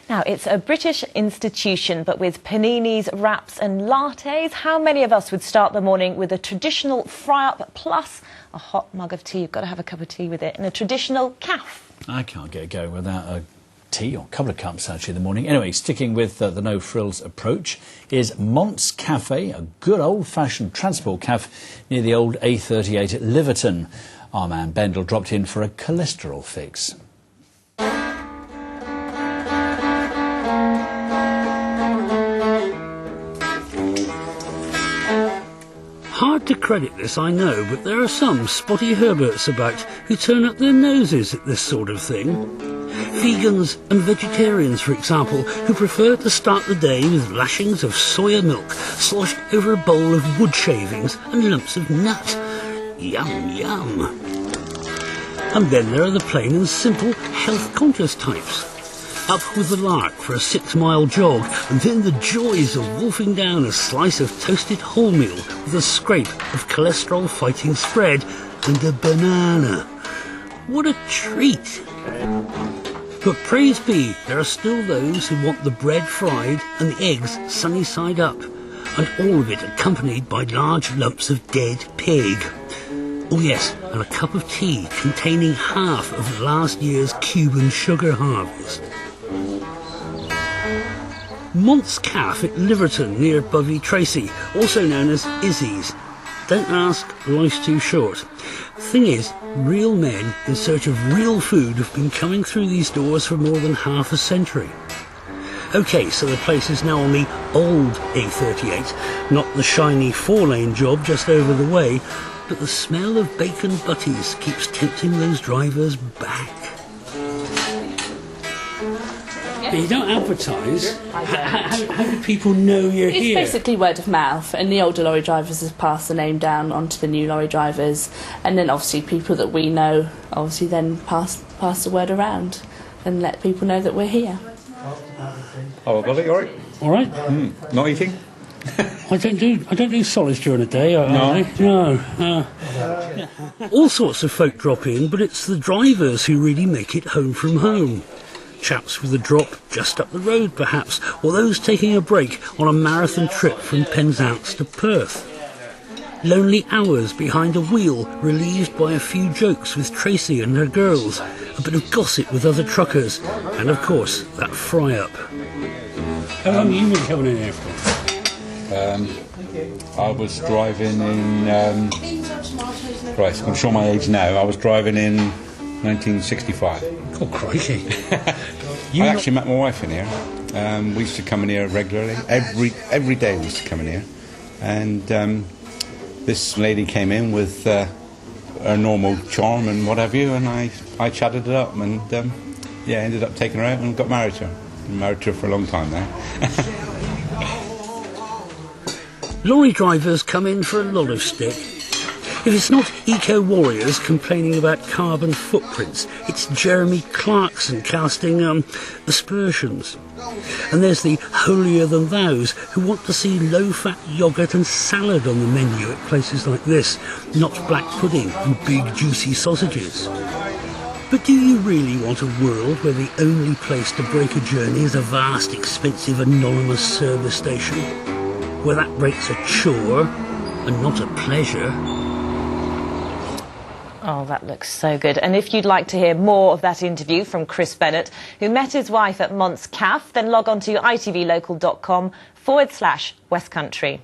Now, it's a British institution, but with paninis, wraps and lattes, how many of us would start the morning with a traditional fry-up plus a hot mug of tea? You've got to have a cup of tea with it, and a traditional caf. I can't get going without a tea, or a couple of cups actually in the morning. Anyway, sticking with the no-frills approach is Mont's Cafe, a good old-fashioned transport cafe near the old A38 at Liverton. Our man Bendell dropped in for a cholesterol fix. Hard to credit this, I know, but there are some spotty Herberts about who turn up their noses at this sort of thing. Vegans and vegetarians, for example, who prefer to start the day with lashings of soya milk sloshed over a bowl of wood shavings and lumps of nut. Yum, yum. And then there are the plain and simple health-conscious types. Up with the lark for a 6-mile jog, and then the joys of wolfing down a slice of toasted wholemeal with a scrape of cholesterol-fighting spread and a banana. What a treat! But praise be, there are still those who want the bread fried and the eggs sunny side up, and all of it accompanied by large lumps of dead pig. Oh yes, and a cup of tea containing half of last year's Cuban sugar harvest. Mont's Caf at Liverton near Bovey Tracy, also known as Izzy's. Don't ask, life's too short. Thing is, real men in search of real food have been coming through these doors for more than half a century. OK, so the place is now on the old A38, not the shiny 4-lane job just over the way, but the smell of bacon butties keeps tempting those drivers back. You don't advertise. How do people know you're here? It's basically word of mouth, and the older lorry drivers have passed the name down onto the new lorry drivers, and then obviously people that we know obviously then pass the word around and let people know that we're here. Oh, got it, all right? All right. Not eating? I don't do solids during the day. No. All sorts of folk drop in, but it's the drivers who really make it home from home. Chaps with a drop just up the road, perhaps, or those taking a break on a marathon trip from Penzance to Perth. Lonely hours behind a wheel, relieved by a few jokes with Tracy and her girls, a bit of gossip with other truckers, and of course, that fry-up. How long have you been coming in here for? I was driving in... Christ, I'm sure my age now. I was driving in 1965. Oh, crikey. I actually met my wife in here. We used to come in here regularly. Every day we used to come in here. And this lady came in with her normal charm and what have you, and I chatted it up and ended up taking her out and got married to her. Been married to her for a long time now. Lorry drivers come in for a lot of stick. If it's not eco-warriors complaining about carbon footprints, it's Jeremy Clarkson casting aspersions. And there's the holier-than-thous who want to see low-fat yoghurt and salad on the menu at places like this, not black pudding and big juicy sausages. But do you really want a world where the only place to break a journey is a vast, expensive, anonymous service station? Where that breaks a chore and not a pleasure? Oh, that looks so good. And if you'd like to hear more of that interview from Chris Bennett, who met his wife at Mont's Caf, then log on to itvlocal.com/West Country.